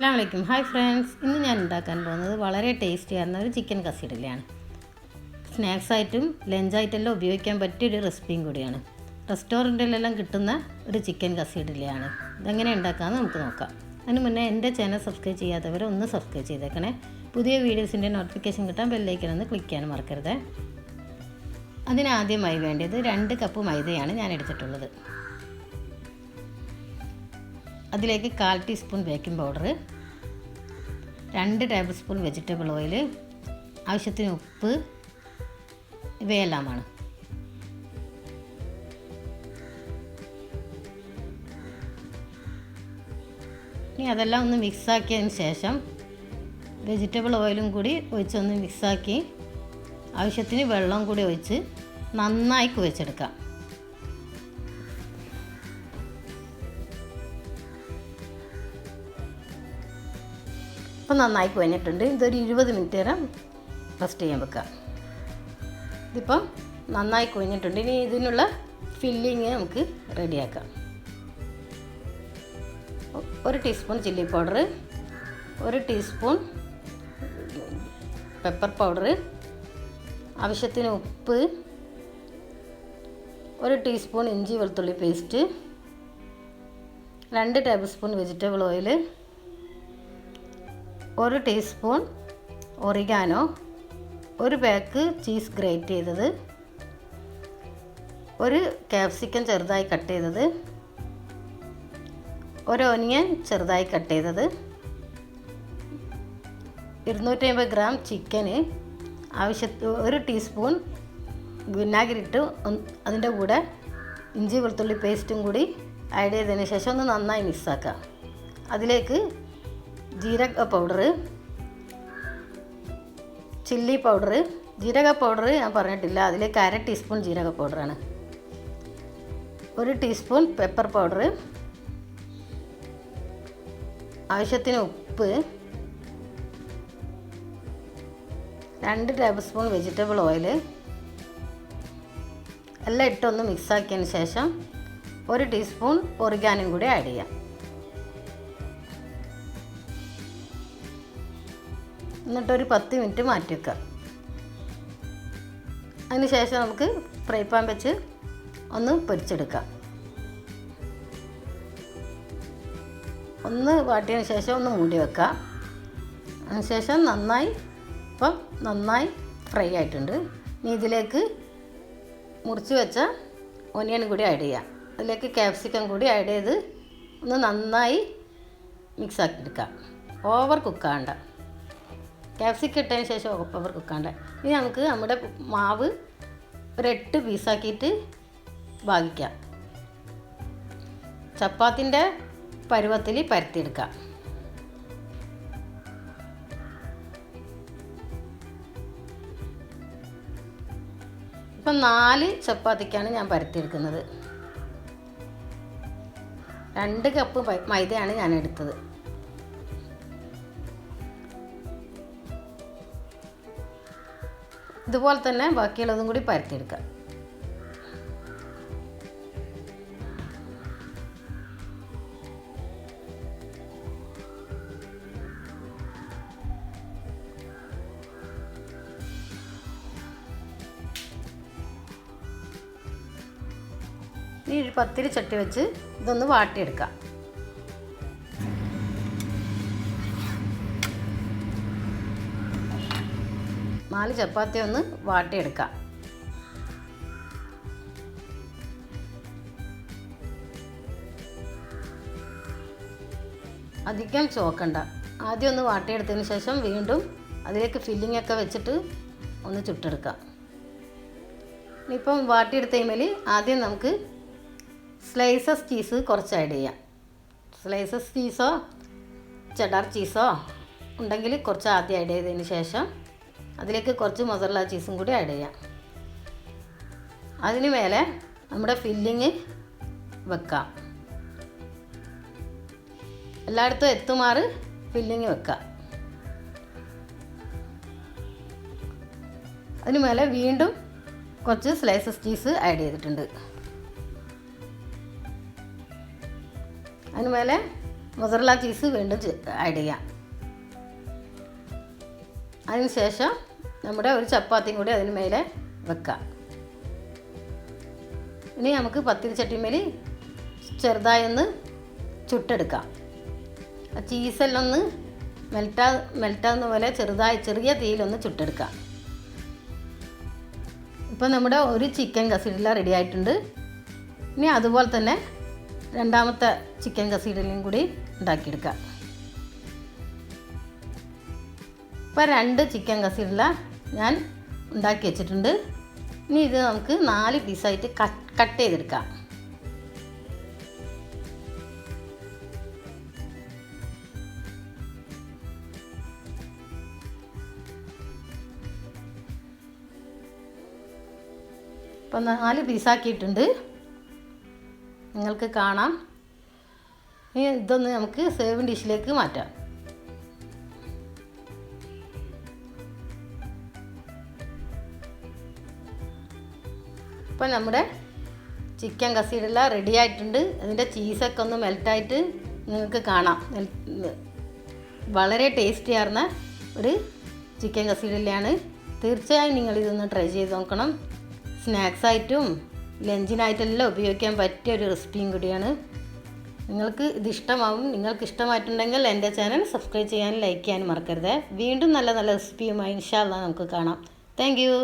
അസ്സലാമലൈക്കും. Hi friends, ഇന്ന് ഞാൻ ഉണ്ടാക്കാൻ പോകുന്നത് വളരെ ടേസ്റ്റി ആയിരുന്ന ഒരു ചിക്കൻ കസീഡല്ലയാണ്. സ്നാക്സ് ആയിട്ടും ലഞ്ചായിട്ടെല്ലാം ഉപയോഗിക്കാൻ പറ്റിയൊരു റെസിപ്പിയും കൂടിയാണ്. റെസ്റ്റോറൻറ്റിലെല്ലാം കിട്ടുന്ന ഒരു ചിക്കൻ കസീഡല്ലയാണ്. ഇതെങ്ങനെ ഉണ്ടാക്കാമെന്ന് നമുക്ക് നോക്കാം. അതിന് മുന്നേ എൻ്റെ ചാനൽ സബ്സ്ക്രൈബ് ചെയ്യാത്തവർ ഒന്ന് സബ്സ്ക്രൈബ് ചെയ്തേക്കണേ. പുതിയ വീഡിയോസിൻ്റെ നോട്ടിഫിക്കേഷൻ കിട്ടാൻ ബെല്ലൈക്കൺ ഒന്ന് ക്ലിക്ക് ചെയ്യാൻ മറക്കരുത്. അതിനാദ്യമായി വേണ്ടത് 2 കപ്പ് മൈദയാണ് ഞാൻ എടുത്തിട്ടുള്ളത്. അതിലേക്ക് 1/4 teaspoon baking powder, 2 tablespoon vegetable oil, ആവശ്യത്തിന് ഉപ്പ്, ഇവയെല്ലാമാണ്. ഇനി അതെല്ലാം ഒന്ന് മിക്സാക്കിയതിന് ശേഷം വെജിറ്റബിൾ ഓയിലും കൂടി ഒഴിച്ചൊന്ന് മിക്സാക്കി ആവശ്യത്തിന് വെള്ളം കൂടി ഒഴിച്ച് നന്നായി കുഴച്ചെടുക്കാം. ഇപ്പം നന്നായി കുഴഞ്ഞിട്ടുണ്ട്. ഇതൊരു 20 മിനിറ്റ് നേരം റെസ്റ്റ് ചെയ്യാൻ വെക്കാം. ഇതിപ്പം നന്നായി കുഴഞ്ഞിട്ടുണ്ട്. ഇനി ഇതിനുള്ള ഫില്ലിങ് നമുക്ക് റെഡിയാക്കാം. 1 teaspoon chilli powder, 1 teaspoon pepper powder, ആവശ്യത്തിന് ഉപ്പ്, 1 ടീസ്പൂൺ ഇഞ്ചി വെളുത്തുള്ളി paste, 2 tablespoon vegetable oil, 1 teaspoon oregano, 1 pack cheese grate ചെയ്തത്, 1 ക്യാപ്സിക്കം ചെറുതായി കട്ട് ചെയ്തത്, 1 ഓനിയൻ ചെറുതായി കട്ട് ചെയ്തത്, 250 ഗ്രാം ചിക്കന്, 1 ടീസ്പൂൺ വിനാഗിരി ഇട്ട് അതിൻ്റെ കൂടെ ഇഞ്ചി വെളുത്തുള്ളി പേസ്റ്റും കൂടി ആഡ് ചെയ്തതിന് ശേഷം ഒന്ന് നന്നായി മിക്സാക്കാം. അതിലേക്ക് ജീരക പൗഡർ, ചില്ലി പൗഡർ, ജീരക പൗഡർ ഞാൻ പറഞ്ഞിട്ടില്ല, അതിലേക്ക് 1/2 ടീസ്പൂൺ ജീരക പൗഡറാണ്, 1 ടീസ്പൂൺ പെപ്പർ പൗഡർ, ആവശ്യത്തിന് ഉപ്പ്, 2 ടേബിൾ സ്പൂൺ വെജിറ്റബിൾ ഓയിൽ എല്ലാം ഇട്ടൊന്ന് മിക്സാക്കിയതിന് ശേഷം 1 ടീസ്പൂൺ ഒറിഗാനും കൂടി ആഡ് ചെയ്യാം. എന്നിട്ടൊരു 10 മിനിറ്റ് മാറ്റി വെക്കാം. അതിന് ശേഷം നമുക്ക് ഫ്രൈ പാൻ വെച്ച് ഒന്ന് പൊരിച്ചെടുക്കാം. ഒന്ന് വാട്ടിയതിന് ശേഷം ഒന്ന് മൂടി വെക്കാം. അതിനുശേഷം നന്നായി ഫ്രൈ ആയിട്ടുണ്ട്. ഇനി ഇതിലേക്ക് മുറിച്ച് വെച്ച ഒനിയൻ കൂടി ആഡ് ചെയ്യാം. അതിലേക്ക് ക്യാപ്സിക്കം കൂടി ആഡ് ചെയ്ത് ഒന്ന് നന്നായി മിക്സാക്കി എടുക്കാം. ഓവർ കുക്കാണ്ട, ക്യാപ്സിക്കം ഇട്ടതിന് ശേഷം ഓവർ കുക്കാണ്ട. ഇനി നമുക്ക് നമ്മുടെ മാവ് ഒരു 8 പീസാക്കിയിട്ട് ഭാഗിക്കാം. ചപ്പാത്തിൻ്റെ പരുവത്തിൽ പരത്തിയെടുക്കാം. ഇപ്പം 4 ചപ്പാത്തിക്കാണ് ഞാൻ പരത്തിയെടുക്കുന്നത്. 2 കപ്പ് മൈദയാണ് ഞാൻ എടുത്തത്. ഇതുപോലെ തന്നെ ബാക്കിയുള്ളതും കൂടി പരത്തിയെടുക്കാം. ഇനി ഒരു പത്തിരി ചട്ടി വെച്ച് ഇതൊന്ന് വാട്ടിയെടുക്കാം. നാല് ചപ്പാത്തി ഒന്ന് വാട്ടിയെടുക്കാം. അധികം ചോക്കണ്ട. ആദ്യം ഒന്ന് വാട്ടിയെടുത്തതിന് ശേഷം വീണ്ടും അതിലേക്ക് ഫില്ലിംഗ് ഒക്കെ വെച്ചിട്ട് ഒന്ന് ചുട്ടെടുക്കാം. ഇനിയിപ്പം വാട്ടിയെടുത്തതിന്മേൽ ആദ്യം നമുക്ക് സ്ലൈസസ് ചീസ് കുറച്ച് ആഡ് ചെയ്യാം. സ്ലൈസസ് ചീസോ ചെഡാർ ചീസോ ഉണ്ടെങ്കിൽ കുറച്ച് ആദ്യം ആഡ് ചെയ്തതിന് ശേഷം അതിലേക്ക് കുറച്ച് മൊസറല്ല ചീസും കൂടി ആഡ് ചെയ്യാം. അതിന് മേലെ നമ്മുടെ ഫില്ലിങ് വെക്കാം. എല്ലായിടത്തും എത്തുമാറ് ഫില്ലിങ് വെക്കാം. അതിന് മേലെ വീണ്ടും കുറച്ച് സ്ലൈസസ് ചീസ് ആഡ് ചെയ്തിട്ടുണ്ട്. അതിന് മേലെ മൊസറല്ല ചീസ് വീണ്ടും ആഡ് ചെയ്യാം. അതിന് ശേഷം നമ്മുടെ ഒരു ചപ്പാത്തിയും കൂടി അതിന് മേലെ വെക്കാം. ഇനി നമുക്ക് പത്തിരി ചട്ടിമേൽ ചെറുതായി ഒന്ന് ചുട്ടെടുക്കാം. ആ ചീസെല്ലാം ഒന്ന് മെൽറ്റാവുന്ന പോലെ ചെറിയ തീയിലൊന്ന് ചുട്ടെടുക്കാം. ഇപ്പം നമ്മുടെ ഒരു ചിക്കൻ കസീഡില റെഡി ആയിട്ടുണ്ട്. ഇനി അതുപോലെ തന്നെ രണ്ടാമത്തെ ചിക്കൻ കസീഡിലും കൂടി ഉണ്ടാക്കിയെടുക്കാം. ഇപ്പോൾ 2 ചിക്കൻ കസീഡില ഞാൻ ഉണ്ടാക്കി വെച്ചിട്ടുണ്ട്. ഇനി ഇത് നമുക്ക് 4 പീസായിട്ട് കട്ട് ചെയ്തെടുക്കാം. ഇപ്പം 4 പീസാക്കിയിട്ടുണ്ട്, നിങ്ങൾക്ക് കാണാം. ഇനി ഇതൊന്ന് നമുക്ക് സേവിങ് ഡിഷിലേക്ക് മാറ്റാം. ഇപ്പം നമ്മുടെ ചിക്കൻ കസീഡെല്ലാം റെഡി ആയിട്ടുണ്ട്. അതിൻ്റെ ചീസൊക്കെ ഒന്ന് മെൽറ്റായിട്ട് നിങ്ങൾക്ക് കാണാം. വളരെ ടേസ്റ്റി ആർന്ന ഒരു ചിക്കൻ കസീഡെല്ലാം. തീർച്ചയായും നിങ്ങളിതൊന്ന് ട്രൈ ചെയ്ത് നോക്കണം. സ്നാക്സായിട്ടും ലഞ്ചിനായിട്ടെല്ലാം ഉപയോഗിക്കാൻ പറ്റിയ ഒരു റെസിപ്പിയും കൂടിയാണ്. നിങ്ങൾക്ക് ഇത് ഇഷ്ടമാവും. നിങ്ങൾക്ക് ഇഷ്ടമായിട്ടുണ്ടെങ്കിൽ എൻ്റെ ചാനൽ സബ്സ്ക്രൈബ് ചെയ്യാനും ലൈക്ക് ചെയ്യാനും മറക്കരുത്. വീണ്ടും നല്ല നല്ല റെസിപ്പിയുമായി ഇൻഷാ അല്ലാഹ് നമുക്ക് കാണാം. Thank you.